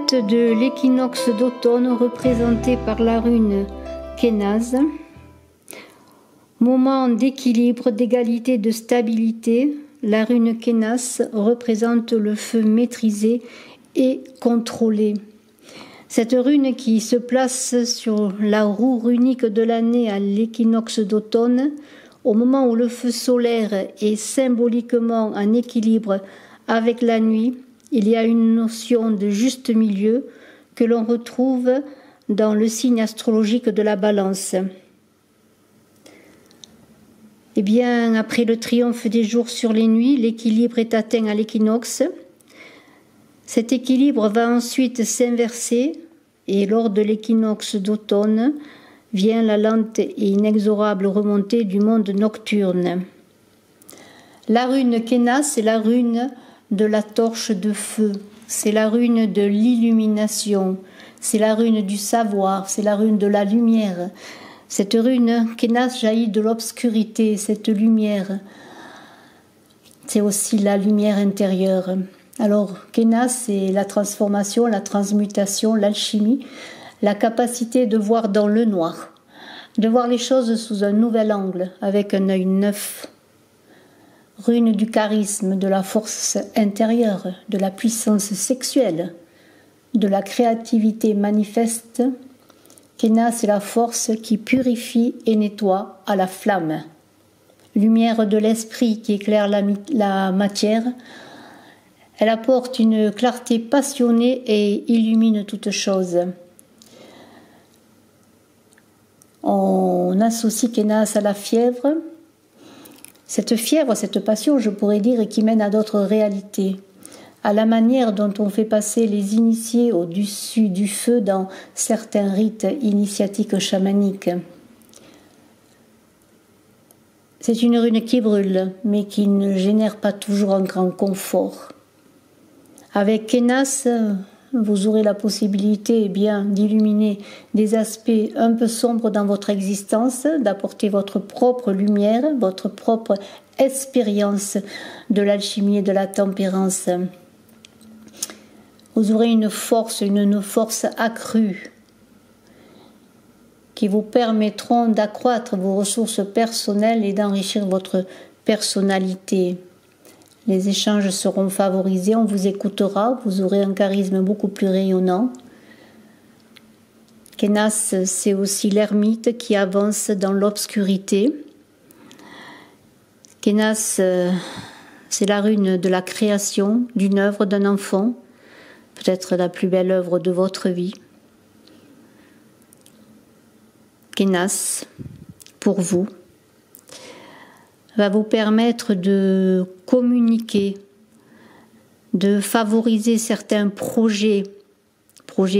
Fête de l'équinoxe d'automne représentée par la rune Kénaz. Moment d'équilibre, d'égalité, de stabilité. La rune Kénas représente le feu maîtrisé et contrôlé. Cette rune qui se place sur la roue runique de l'année à l'équinoxe d'automne, au moment où le feu solaire est symboliquement en équilibre avec la nuit, il y a une notion de juste milieu que l'on retrouve dans le signe astrologique de la Balance. Eh bien, après le triomphe des jours sur les nuits, l'équilibre est atteint à l'équinoxe. Cet équilibre va ensuite s'inverser et lors de l'équinoxe d'automne vient la lente et inexorable remontée du monde nocturne. La rune Kénas, c'est la rune de la torche de feu, c'est la rune de l'illumination, c'est la rune du savoir, c'est la rune de la lumière. Cette rune Kénas jaillit de l'obscurité, cette lumière, c'est aussi la lumière intérieure. Alors Kénas, c'est la transformation, la transmutation, l'alchimie, la capacité de voir dans le noir, de voir les choses sous un nouvel angle, avec un œil neuf. Rune du charisme, de la force intérieure, de la puissance sexuelle, de la créativité manifeste. Kénas, c'est la force qui purifie et nettoie à la flamme. Lumière de l'esprit qui éclaire la matière. Elle apporte une clarté passionnée et illumine toute chose. On associe Kénas à la fièvre. Cette fièvre, cette passion, je pourrais dire, qui mène à d'autres réalités, à la manière dont on fait passer les initiés au-dessus du feu dans certains rites initiatiques chamaniques. C'est une rune qui brûle, mais qui ne génère pas toujours un grand confort. Avec Kénas, vous aurez la possibilité d'illuminer des aspects un peu sombres dans votre existence, d'apporter votre propre lumière, votre propre expérience de l'alchimie et de la tempérance. Vous aurez une force accrue qui vous permettront d'accroître vos ressources personnelles et d'enrichir votre personnalité. Les échanges seront favorisés, on vous écoutera, vous aurez un charisme beaucoup plus rayonnant. Kénas, c'est aussi l'ermite qui avance dans l'obscurité. Kénas, c'est la rune de la création, d'une œuvre, d'un enfant, peut-être la plus belle œuvre de votre vie. Kénas, pour vous, va vous permettre de communiquer, de favoriser certains projets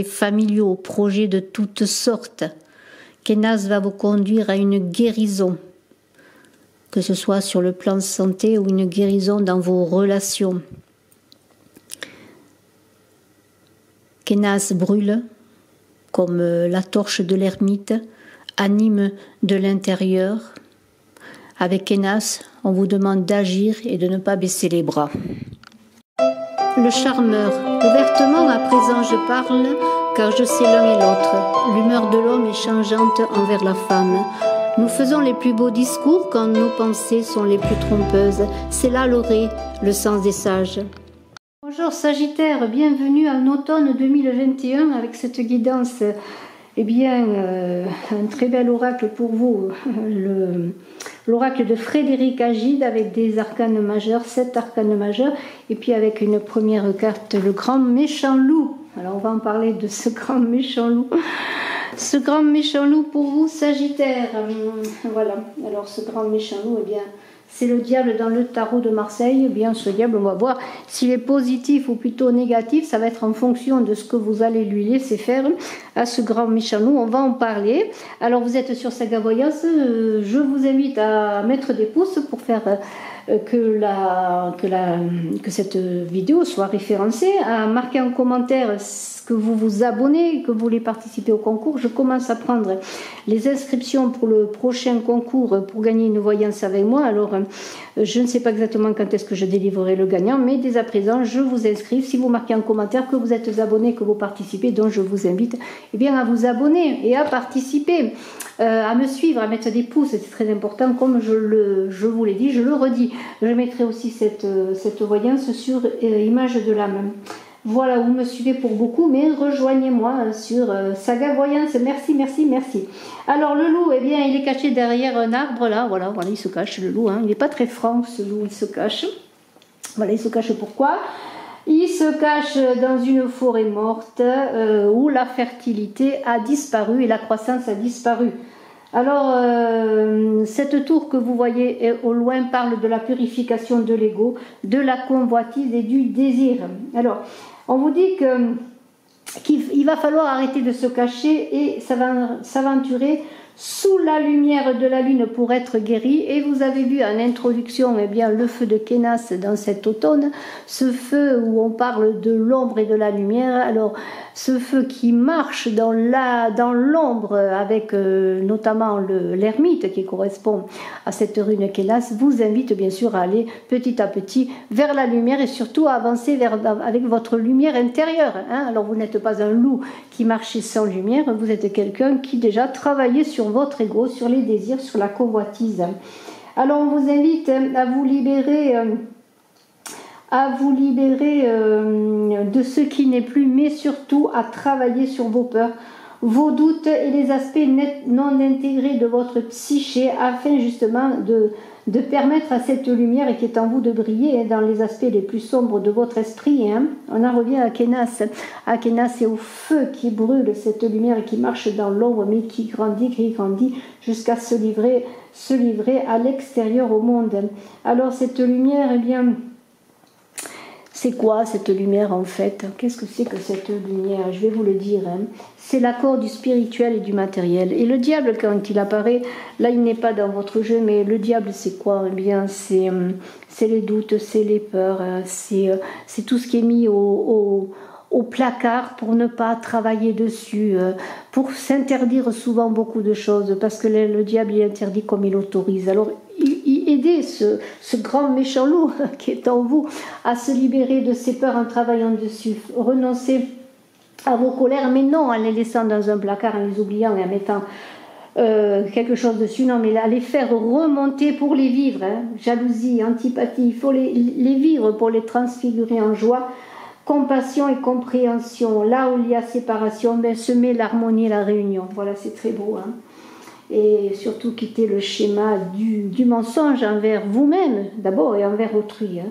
familiaux, projets de toutes sortes. Kénas va vous conduire à une guérison, que ce soit sur le plan santé ou une guérison dans vos relations. Kénas brûle, comme la torche de l'ermite, anime de l'intérieur. Avec Kénas, on vous demande d'agir et de ne pas baisser les bras. Le charmeur. Ouvertement à présent je parle, car je sais l'un et l'autre. L'humeur de l'homme est changeante envers la femme. Nous faisons les plus beaux discours quand nos pensées sont les plus trompeuses. C'est là l'orée, le sens des sages. Bonjour Sagittaire, bienvenue en automne 2021 avec cette guidance. Eh bien, un très bel oracle pour vous, l'oracle de Frédéric Agide avec des arcanes majeurs, 7 arcanes majeurs, et puis avec une première carte, le grand méchant loup. Alors on va en parler de ce grand méchant loup. Ce grand méchant loup pour vous, Sagittaire. Voilà, alors ce grand méchant loup, eh bien, c'est le diable dans le tarot de Marseille. Eh bien, ce diable, on va voir s'il est positif ou plutôt négatif. Ça va être en fonction de ce que vous allez lui laisser faire à ce grand méchant loup. On va en parler. Alors, vous êtes sur Saga Voyance. Je vous invite à mettre des pouces pour faire que cette vidéo soit référencée, à marquer en commentaire que vous vous abonnez, que vous voulez participer au concours, je commence à prendre les inscriptions pour le prochain concours pour gagner une voyance avec moi. Alors, je ne sais pas exactement quand est-ce que je délivrerai le gagnant, mais dès à présent, je vous inscris. Si vous marquez en commentaire que vous êtes abonné, que vous participez, donc je vous invite à vous abonner et à participer, à me suivre, à mettre des pouces, c'est très important, comme je vous l'ai dit, je le redis. Je mettrai aussi cette voyance sur Image de l'âme. Voilà, vous me suivez pour beaucoup, mais rejoignez-moi sur Saga Voyance. Merci, merci, merci. Alors, le loup, eh bien, il est caché derrière un arbre, là. Voilà, il se cache, le loup. Hein. Il n'est pas très franc, ce loup, il se cache. Voilà, il se cache pourquoi? Il se cache dans une forêt morte où la fertilité a disparu et la croissance a disparu. Alors, cette tour que vous voyez au loin parle de la purification de l'ego, de la convoitise et du désir. Alors, on vous dit qu'il va falloir arrêter de se cacher et s'aventurer sous la lumière de la lune pour être guéri. Et vous avez vu en introduction le feu de Kénas dans cet automne, ce feu où on parle de l'ombre et de la lumière. Alors ce feu qui marche dans l'ombre avec notamment l'ermite qui correspond à cette rune Kénas vous invite bien sûr à aller petit à petit vers la lumière et surtout à avancer avec votre lumière intérieure. Hein. Alors vous n'êtes pas un loup qui marchait sans lumière, vous êtes quelqu'un qui déjà travaillait sur votre ego, sur les désirs, sur la convoitise. Alors on vous invite à vous libérer de ce qui n'est plus, mais surtout à travailler sur vos peurs, vos doutes et les aspects non intégrés de votre psyché afin justement de permettre à cette lumière qui est en vous de briller dans les aspects les plus sombres de votre esprit. Hein. On en revient à Kénas. À Kénas et au feu qui brûle cette lumière qui marche dans l'ombre mais qui grandit jusqu'à se livrer à l'extérieur au monde. Alors cette lumière, eh bien, c'est quoi cette lumière en fait? Qu'est-ce que c'est que cette lumière? Je vais vous le dire. Hein. C'est l'accord du spirituel et du matériel. Et le diable, quand il apparaît, là il n'est pas dans votre jeu, mais le diable c'est quoi? Eh bien c'est les doutes, c'est les peurs, c'est tout ce qui est mis au placard pour ne pas travailler dessus, pour s'interdire souvent beaucoup de choses, parce que le diable il interdit comme il autorise. Alors aidez ce grand méchant loup qui est en vous à se libérer de ses peurs en travaillant dessus. Renoncez à vos colères, mais non en les laissant dans un placard, en les oubliant et en mettant quelque chose dessus, non, mais à les faire remonter pour les vivre. Hein. Jalousie, antipathie, il faut les vivre pour les transfigurer en joie. Compassion et compréhension, là où il y a séparation, se met l'harmonie et la réunion. Voilà, c'est très beau. Hein. Et surtout quitter le schéma du mensonge envers vous-même, d'abord, et envers autrui. Hein.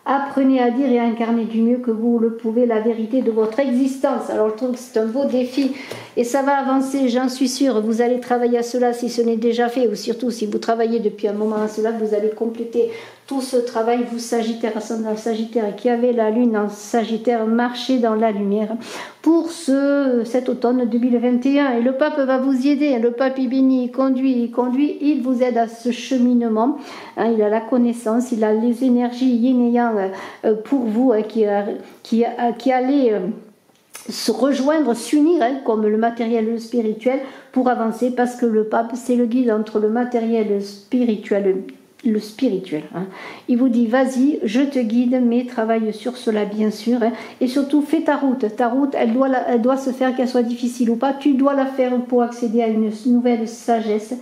Apprenez à dire et à incarner du mieux que vous le pouvez la vérité de votre existence. Alors je trouve que c'est un beau défi et ça va avancer, j'en suis sûre. Vous allez travailler à cela si ce n'est déjà fait, ou surtout si vous travaillez depuis un moment à cela, vous allez compléter tout ce travail. Vous Sagittaire, ascendant Sagittaire, qui avez la lune en Sagittaire, marchez dans la lumière pour cet automne 2021. Et le pape va vous y aider. Le pape il bénit, il conduit, il vous aide à ce cheminement. Hein, il a la connaissance, il a les énergies yin et yang pour vous, hein, qui allait se rejoindre, s'unir, hein, comme le matériel et le spirituel, pour avancer, parce que le pape c'est le guide entre le matériel et le spirituel. Hein. Il vous dit vas-y, je te guide, mais travaille sur cela bien sûr, hein. Et surtout fais ta route, elle doit se faire, qu'elle soit difficile ou pas, tu dois la faire pour accéder à une nouvelle sagesse.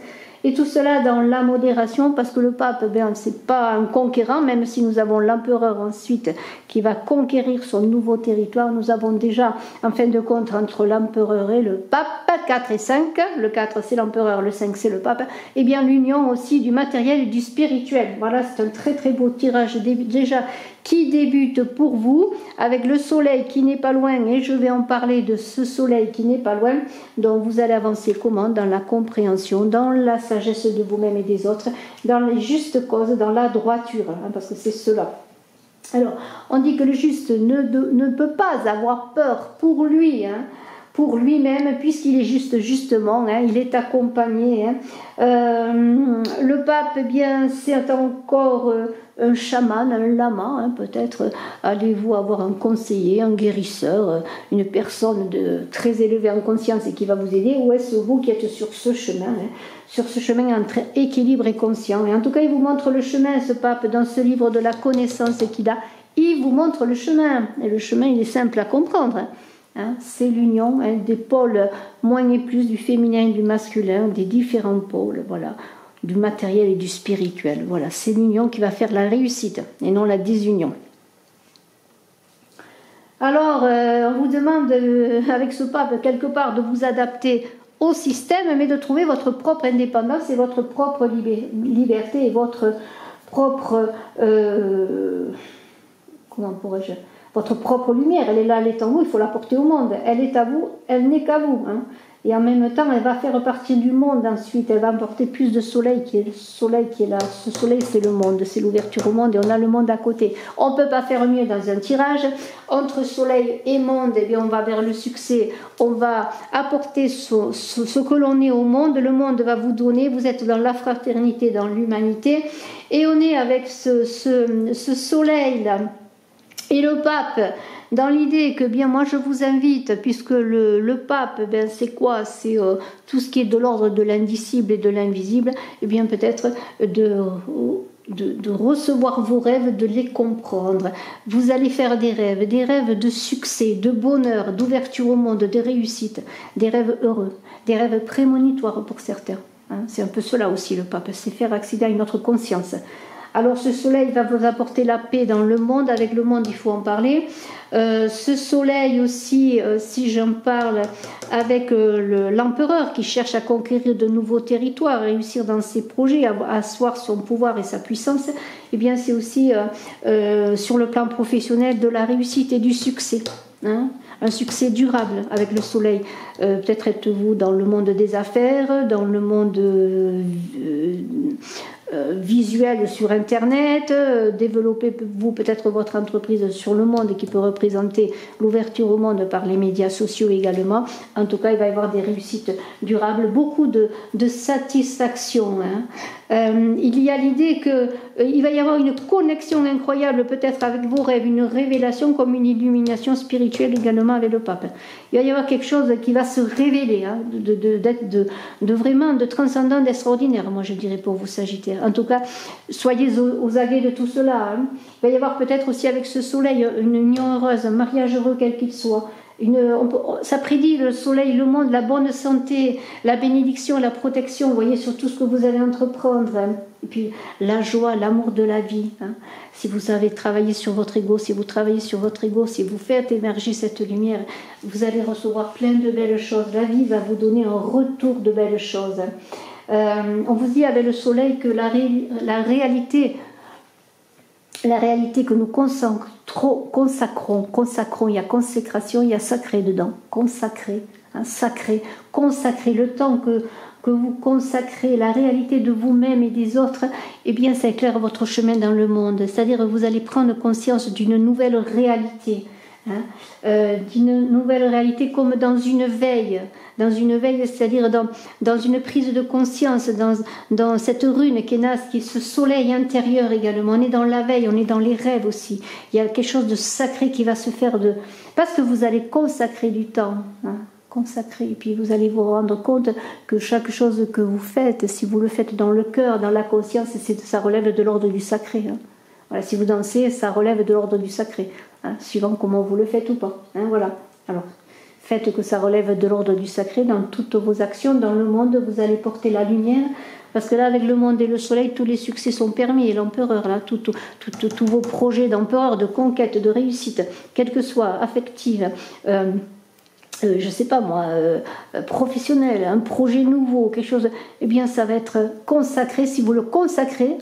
Et tout cela dans la modération, parce que le pape, c'est pas un conquérant, même si nous avons l'empereur ensuite qui va conquérir son nouveau territoire. Nous avons déjà, en fin de compte, entre l'empereur et le pape, 4 et 5, le 4 c'est l'empereur, le 5 c'est le pape, et bien l'union aussi du matériel et du spirituel. Voilà, c'est un très très beau tirage déjà qui débute pour vous, avec le soleil qui n'est pas loin, et je vais en parler de ce soleil qui n'est pas loin, dont vous allez avancer comment? Dans la compréhension, dans la sagesse de vous-même et des autres, dans les justes causes, dans la droiture, hein, parce que c'est cela. Alors, on dit que le juste ne peut pas avoir peur pour lui, hein, pour lui-même, puisqu'il est justement, hein, il est accompagné. Hein. Le pape, eh bien, c'est encore un chaman, un lama, hein, peut-être allez-vous avoir un conseiller, un guérisseur, une personne très élevée en conscience et qui va vous aider, ou est-ce vous qui êtes sur ce chemin, hein, sur ce chemin entre équilibre et conscient. Et en tout cas, il vous montre le chemin, ce pape, dans ce livre de la connaissance qu'il a, il vous montre le chemin, et le chemin, il est simple à comprendre. Hein, c'est l'union, hein, des pôles moins et plus, du féminin et du masculin, des différents pôles, voilà, du matériel et du spirituel. Voilà, c'est l'union qui va faire la réussite et non la désunion. Alors, on vous demande, avec ce pape, quelque part, de vous adapter au système, mais de trouver votre propre indépendance et votre propre liberté et votre propre... comment pourrais-je... Votre propre lumière, elle est là, elle est en vous, il faut la porter au monde. Elle est à vous, elle n'est qu'à vous. Hein. Et en même temps, elle va faire partie du monde ensuite. Elle va emporter plus de soleil, qui est le soleil qui est là. Ce soleil, c'est le monde, c'est l'ouverture au monde et on a le monde à côté. On ne peut pas faire mieux dans un tirage. Entre soleil et monde, eh bien, on va vers le succès. On va apporter ce que l'on est au monde. Le monde va vous donner. Vous êtes dans la fraternité, dans l'humanité. Et on est avec ce soleil-là. Et le pape, dans l'idée que bien moi je vous invite, puisque le pape, ben c'est quoi? C'est tout ce qui est de l'ordre de l'indicible et de l'invisible, et bien peut-être de recevoir vos rêves, de les comprendre. Vous allez faire des rêves de succès, de bonheur, d'ouverture au monde, de réussite, des rêves heureux, des rêves prémonitoires pour certains. Hein, c'est un peu cela aussi le pape, c'est faire accéder à une autre conscience. Alors ce soleil va vous apporter la paix dans le monde, avec le monde il faut en parler. Ce soleil aussi, si j'en parle, avec l'empereur qui cherche à conquérir de nouveaux territoires, réussir dans ses projets, à asseoir son pouvoir et sa puissance, eh bien c'est aussi sur le plan professionnel de la réussite et du succès. Hein, un succès durable avec le soleil. Peut-être êtes-vous dans le monde des affaires, dans le monde visuel sur Internet, développez-vous peut-être votre entreprise sur le monde qui peut représenter l'ouverture au monde par les médias sociaux également. En tout cas, il va y avoir des réussites durables, beaucoup de satisfaction. Hein. Il y a l'idée qu'il va y avoir une connexion incroyable peut-être avec vos rêves, une révélation comme une illumination spirituelle également avec le pape. Il va y avoir quelque chose qui va se révéler, hein, de vraiment de transcendant, d'extraordinaire, moi je dirais pour vous Sagittaires. En tout cas, soyez aux aguets de tout cela. Hein. Il va y avoir peut-être aussi avec ce soleil une union heureuse, un mariage heureux quel qu'il soit. Ça prédit le soleil, le monde, la bonne santé, la bénédiction, la protection, vous voyez, sur tout ce que vous allez entreprendre. Hein. Et puis la joie, l'amour de la vie. Hein. Si vous savez travailler sur votre ego, si vous travaillez sur votre ego, si vous faites émerger cette lumière, vous allez recevoir plein de belles choses. La vie va vous donner un retour de belles choses. On vous dit avec le soleil que la réalité que nous consacrons, il y a consécration, il y a sacré dedans, consacrer, hein, consacrer le temps que vous consacrez, la réalité de vous-même et des autres, eh bien ça éclaire votre chemin dans le monde, c'est-à-dire vous allez prendre conscience d'une nouvelle réalité, hein, d'une nouvelle réalité comme dans une veille, c'est-à-dire dans une prise de conscience, dans cette rune qui est ce soleil intérieur également. On est dans la veille, on est dans les rêves aussi. Il y a quelque chose de sacré qui va se faire parce que vous allez consacrer du temps, hein, consacrer, et puis vous allez vous rendre compte que chaque chose que vous faites, si vous le faites dans le cœur, dans la conscience, ça relève de l'ordre du sacré. Hein. Voilà, si vous dansez, ça relève de l'ordre du sacré, hein, suivant comment vous le faites ou pas. Hein, voilà. Alors, faites que ça relève de l'ordre du sacré dans toutes vos actions. Dans le monde, vous allez porter la lumière. Parce que là, avec le monde et le soleil, tous les succès sont permis. Et l'empereur, là, tous vos projets d'empereur, de conquête, de réussite, quelle que soit, affective, je ne sais pas moi, professionnel, un projet nouveau, quelque chose, eh bien, ça va être consacré. Si vous le consacrez,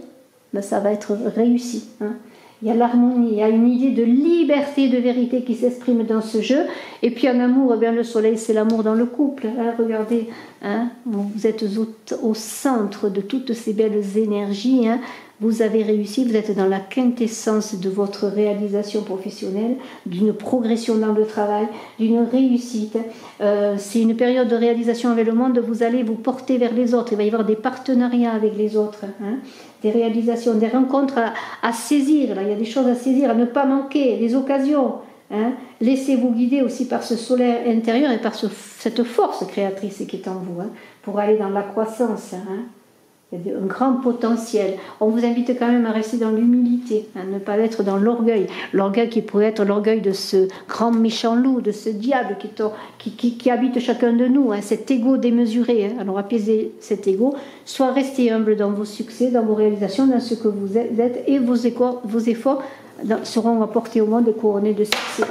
ben, ça va être réussi. Hein. Il y a l'harmonie, il y a une idée de liberté, de vérité qui s'exprime dans ce jeu. Et puis en amour, eh bien, le soleil, c'est l'amour dans le couple. Hein, regardez, hein, vous êtes au centre de toutes ces belles énergies. Hein. vous avez réussi, vous êtes dans la quintessence de votre réalisation professionnelle, d'une progression dans le travail, d'une réussite. C'est une période de réalisation avec le monde, vous allez vous porter vers les autres, il va y avoir des partenariats avec les autres, hein, des réalisations, des rencontres à saisir, là, il y a des choses à saisir, à ne pas manquer, des occasions. Hein. Laissez-vous guider aussi par ce soleil intérieur et par cette force créatrice qui est en vous, hein, pour aller dans la croissance. Hein. Il y a un grand potentiel. On vous invite quand même à rester dans l'humilité, à ne pas être dans l'orgueil. L'orgueil qui pourrait être l'orgueil de ce grand méchant loup, de ce diable qui habite chacun de nous, hein, cet ego démesuré. Hein. Alors apaisez cet ego, soit restez humble dans vos succès, dans vos réalisations, dans ce que vous êtes, et vos efforts seront apportés au monde et couronnés de succès.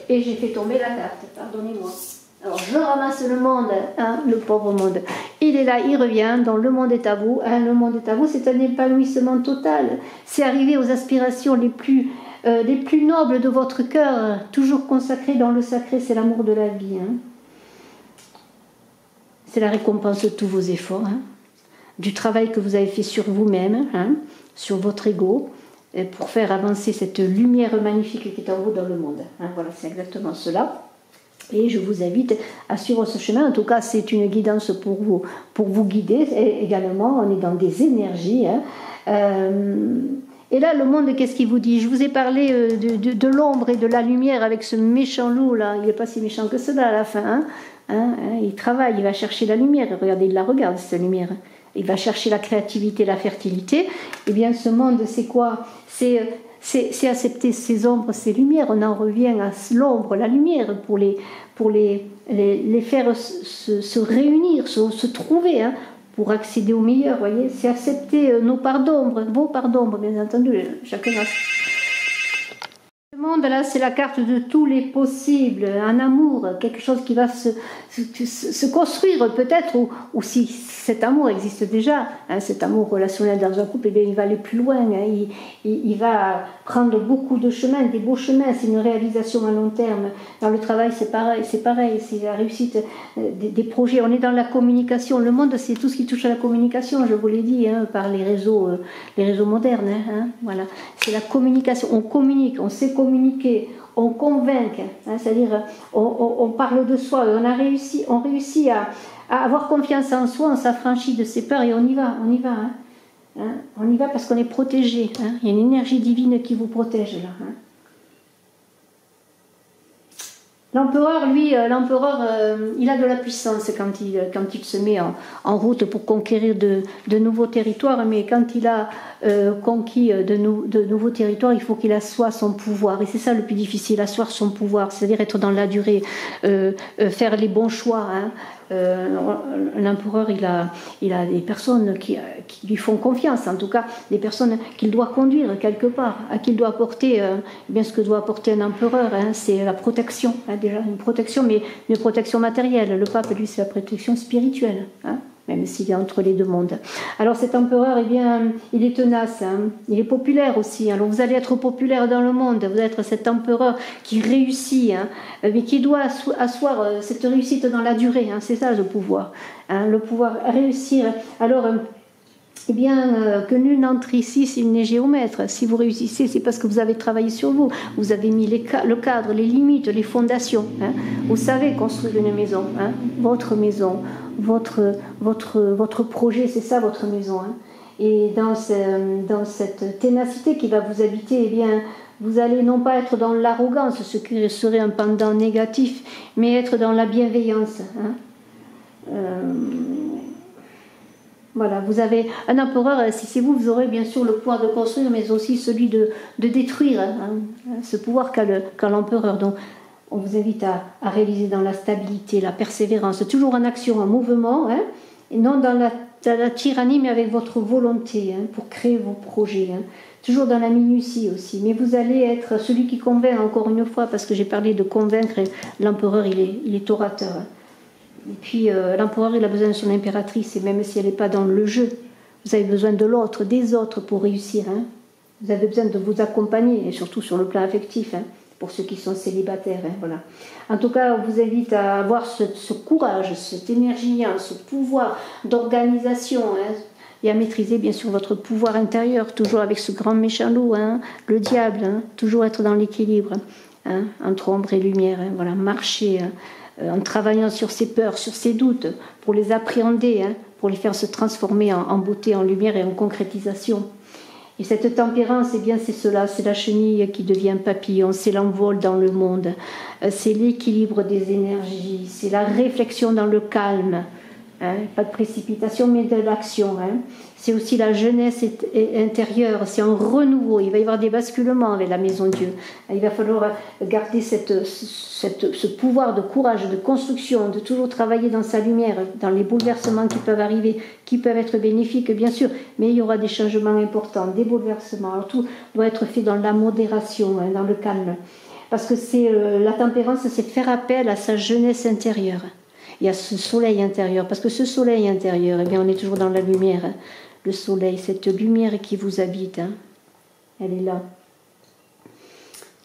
Et j'ai fait tomber la carte, pardonnez-moi. Alors je ramasse le monde, hein, le pauvre monde. Il est là, il revient, donc le monde est à vous. Hein, le monde est à vous, c'est un épanouissement total. C'est arriver aux aspirations les plus nobles de votre cœur, toujours consacré dans le sacré, c'est l'amour de la vie. Hein. C'est la récompense de tous vos efforts, hein, du travail que vous avez fait sur vous-même, hein, sur votre ego, pour faire avancer cette lumière magnifique qui est en vous dans le monde. Hein, voilà, c'est exactement cela. Et je vous invite à suivre ce chemin. En tout cas, c'est une guidance pour vous guider. Et également, on est dans des énergies. Hein. Et là, le monde, qu'est-ce qu'il vous dit? Je vous ai parlé de l'ombre et de la lumière avec ce méchant loup, là. Il n'est pas si méchant que cela à la fin. Hein. Il travaille, il va chercher la lumière. Regardez, il la regarde, cette lumière. Il va chercher la créativité, la fertilité. Eh bien, ce monde, c'est quoi? C'est accepter ces ombres, ces lumières. On en revient à l'ombre, la lumière, pour les faire se réunir, se trouver, hein, pour accéder au meilleur. Voyez, c'est accepter nos parts d'ombre, vos parts d'ombre, bien entendu. Chacun a... Le monde, là, c'est la carte de tous les possibles, un amour, quelque chose qui va se construire peut-être, ou si cet amour existe déjà, hein, cet amour relationnel dans un couple, eh bien, il va aller plus loin, hein, il va prendre beaucoup de chemins, des beaux chemins, c'est une réalisation à long terme. Dans le travail, c'est pareil, c'est la réussite des projets. On est dans la communication, le monde, c'est tout ce qui touche à la communication, je vous l'ai dit, hein, par les réseaux modernes, hein, voilà. C'est la communication, on communique, on sait communiquer, on convainc, hein, c'est-à-dire on parle de soi, on réussit à avoir confiance en soi, on s'affranchit de ses peurs et on y va, hein. On y va parce qu'on est protégé, hein. Il y a une énergie divine qui vous protège là. Hein. L'empereur, lui, il a de la puissance quand il se met en route pour conquérir de nouveaux territoires, mais quand il a conquis de nouveaux territoires, il faut qu'il assoie son pouvoir. Et c'est ça le plus difficile, asseoir son pouvoir, c'est-à-dire être dans la durée, faire les bons choix. Hein. L'empereur, il a des personnes qui lui font confiance, en tout cas des personnes qu'il doit conduire quelque part, à qui il doit apporter bien ce que doit apporter un empereur, hein, c'est la protection, hein, déjà une protection, mais une protection matérielle. Le pape, lui, c'est la protection spirituelle, hein, même s'il est entre les deux mondes. Alors cet empereur, eh bien, il est tenace, hein, il est populaire aussi. Alors vous allez être populaire dans le monde, vous allez être cet empereur qui réussit, hein, mais qui doit asseoir cette réussite dans la durée, hein, c'est ça le pouvoir, hein, le pouvoir réussir. Alors, eh bien, que nul n'entre ici s'il n'est géomètre. Si vous réussissez, c'est parce que vous avez travaillé sur vous. Vous avez mis le cadre, les limites, les fondations. Hein. Vous savez construire une maison, hein, votre maison, votre projet, c'est ça votre maison. Hein. Et dans cette ténacité qui va vous habiter, eh bien, vous allez non pas être dans l'arrogance, ce qui serait un pendant négatif, mais être dans la bienveillance. Hein. Voilà, vous avez un empereur, si c'est vous, vous aurez bien sûr le pouvoir de construire, mais aussi celui de détruire, hein, ce pouvoir qu'a l'empereur. Donc, on vous invite à réaliser dans la stabilité, la persévérance, toujours en action, en mouvement, hein, et non dans la tyrannie, mais avec votre volonté, hein, pour créer vos projets. Hein. Toujours dans la minutie aussi. Mais vous allez être celui qui convainc, encore une fois, parce que j'ai parlé de convaincre, l'empereur, il est orateur. Hein. Et puis l'empereur, il a besoin de son impératrice, et même si elle n'est pas dans le jeu, vous avez besoin de l'autre, des autres pour réussir. Hein. Vous avez besoin de vous accompagner, et surtout sur le plan affectif, hein, pour ceux qui sont célibataires. Hein, voilà. En tout cas, on vous invite à avoir ce courage, cette énergie, hein, ce pouvoir d'organisation, hein, et à maîtriser bien sûr votre pouvoir intérieur, toujours avec ce grand méchant loup, hein, le diable, hein, toujours être dans l'équilibre, hein, entre ombre et lumière, hein, voilà, marcher en travaillant sur ses peurs, sur ses doutes, pour les appréhender, hein, pour les faire se transformer en beauté, en lumière et en concrétisation. Et cette tempérance, eh bien, c'est cela, c'est la chenille qui devient papillon, c'est l'envol dans le monde, c'est l'équilibre des énergies, c'est la réflexion dans le calme, hein, pas de précipitation, mais de l'action. Hein. C'est aussi la jeunesse intérieure, c'est un renouveau, il va y avoir des basculements avec la Maison Dieu. Il va falloir garder ce pouvoir de courage, de construction, de toujours travailler dans sa lumière, dans les bouleversements qui peuvent arriver, qui peuvent être bénéfiques, bien sûr, mais il y aura des changements importants, des bouleversements. Alors tout doit être fait dans la modération, hein, dans le calme. Parce que la tempérance, c'est faire appel à sa jeunesse intérieure. Il y a ce soleil intérieur, parce que ce soleil intérieur, eh bien, on est toujours dans la lumière. Hein. Le soleil, cette lumière qui vous habite, hein, elle est là.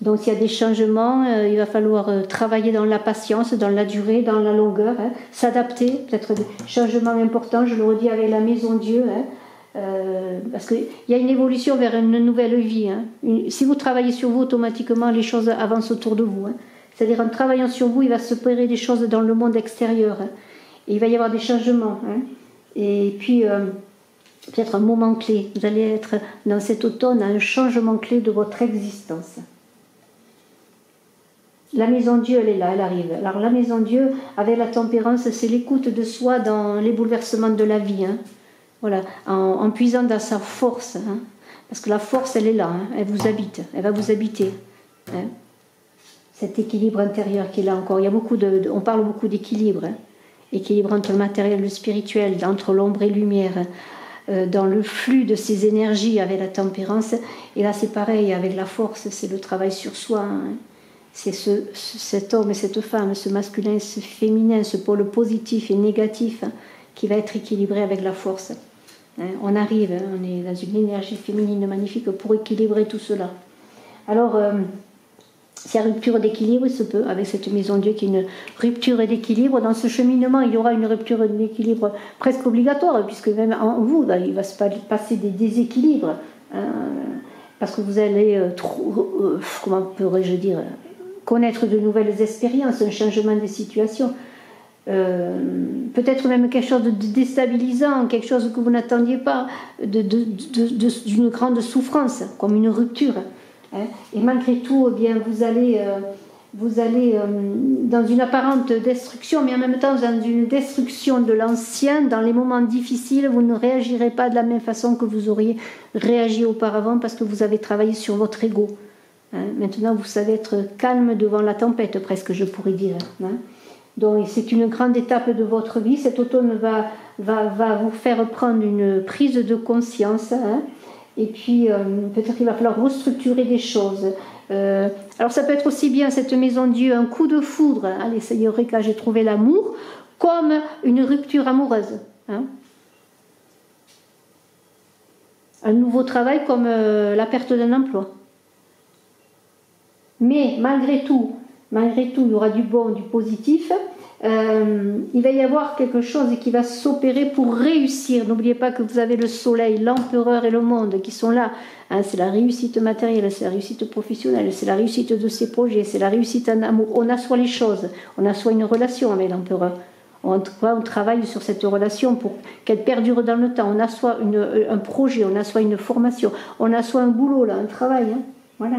Donc s'il y a des changements, il va falloir travailler dans la patience, dans la durée, dans la longueur, hein, s'adapter, peut-être des changements importants, je le redis avec la Maison Dieu, hein, parce qu'il y a une évolution vers une nouvelle vie. Hein. Si vous travaillez sur vous, automatiquement, les choses avancent autour de vous. Hein. C'est-à-dire en travaillant sur vous, il va se opérer des choses dans le monde extérieur. Hein, et il va y avoir des changements. Hein. Et puis, peut-être un moment clé. Vous allez être dans cet automne à un changement clé de votre existence. La Maison Dieu, elle est là, elle arrive. Alors la Maison Dieu, avec la tempérance, c'est l'écoute de soi dans les bouleversements de la vie. Hein. Voilà, en puisant dans sa force. Hein. Parce que la force, elle est là, hein. Elle vous habite, elle va vous habiter. Hein. Cet équilibre intérieur qui est là encore. Il y a on parle beaucoup d'équilibre. Hein. Équilibre entre le matériel et le spirituel, entre l'ombre et la lumière, dans le flux de ces énergies avec la tempérance. Et là, c'est pareil, avec la force, c'est le travail sur soi. Hein. C'est cet homme et cette femme, ce masculin et ce féminin, ce pôle positif et négatif, hein, qui va être équilibré avec la force. Hein. On arrive, hein, on est dans une énergie féminine magnifique pour équilibrer tout cela. Alors, s'il y a rupture d'équilibre, il se peut, avec cette Maison Dieu qui est une rupture d'équilibre. Dans ce cheminement, il y aura une rupture d'équilibre presque obligatoire, puisque même en vous, il va se passer des déséquilibres, hein, parce que vous allez, comment pourrais-je dire, connaître de nouvelles expériences, un changement de situation. Peut-être même quelque chose de déstabilisant, quelque chose que vous n'attendiez pas, d'une grande souffrance, comme une rupture. Hein. Et malgré tout, eh bien, vous allez dans une apparente destruction, mais en même temps dans une destruction de l'ancien. Dans les moments difficiles, vous ne réagirez pas de la même façon que vous auriez réagi auparavant, parce que vous avez travaillé sur votre ego. Hein. Maintenant, vous savez être calme devant la tempête, presque, je pourrais dire. Hein. Donc, c'est une grande étape de votre vie. Cet automne va vous faire prendre une prise de conscience. Hein. Et puis, peut-être qu'il va falloir restructurer des choses. Alors, ça peut être aussi bien, cette Maison Dieu, un coup de foudre. Hein. Allez, ça y aurait que j'ai trouvé l'amour, comme une rupture amoureuse. Hein. Un nouveau travail comme la perte d'un emploi. Mais malgré tout, il y aura du bon, du positif. Il va y avoir quelque chose qui va s'opérer pour réussir. N'oubliez pas que vous avez le soleil, l'empereur et le monde qui sont là. Hein, c'est la réussite matérielle, c'est la réussite professionnelle, c'est la réussite de ses projets, c'est la réussite en amour. On assoit les choses, on assoit une relation avec l'empereur. En tout cas, on travaille sur cette relation pour qu'elle perdure dans le temps. On assoit un projet, on assoit une formation, on assoit un boulot, là, un travail. Hein, voilà.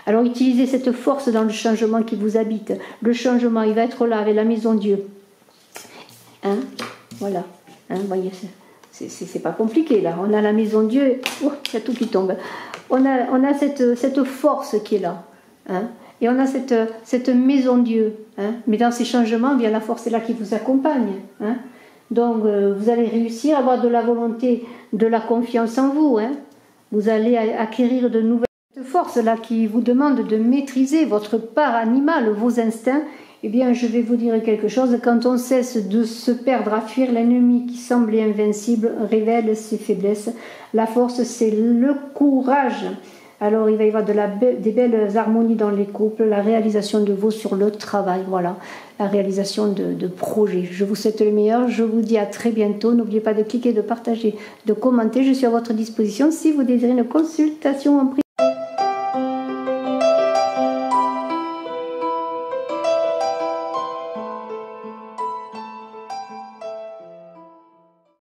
Alors utilisez cette force dans le changement qui vous habite. Le changement, il va être là avec la Maison Dieu. Hein, voilà. Hein, voyez, c'est pas compliqué là. On a la Maison Dieu, oh, il y a tout qui tombe. On a cette force qui est là. Hein, et on a cette Maison Dieu. Hein, mais dans ces changements, bien la force est là qui vous accompagne. Hein. Donc vous allez réussir à avoir de la volonté, de la confiance en vous. Hein. Vous allez acquérir de nouvelles force-là qui vous demande de maîtriser votre part animale, vos instincts. Eh bien, je vais vous dire quelque chose. Quand on cesse de se perdre à fuir l'ennemi qui semblait invincible, révèle ses faiblesses. La force, c'est le courage. Alors il va y avoir des belles harmonies dans les couples, la réalisation de vos sur le travail, voilà, la réalisation de projets. Je vous souhaite le meilleur, je vous dis à très bientôt. N'oubliez pas de cliquer, de partager, de commenter. Je suis à votre disposition si vous désirez une consultation en privé.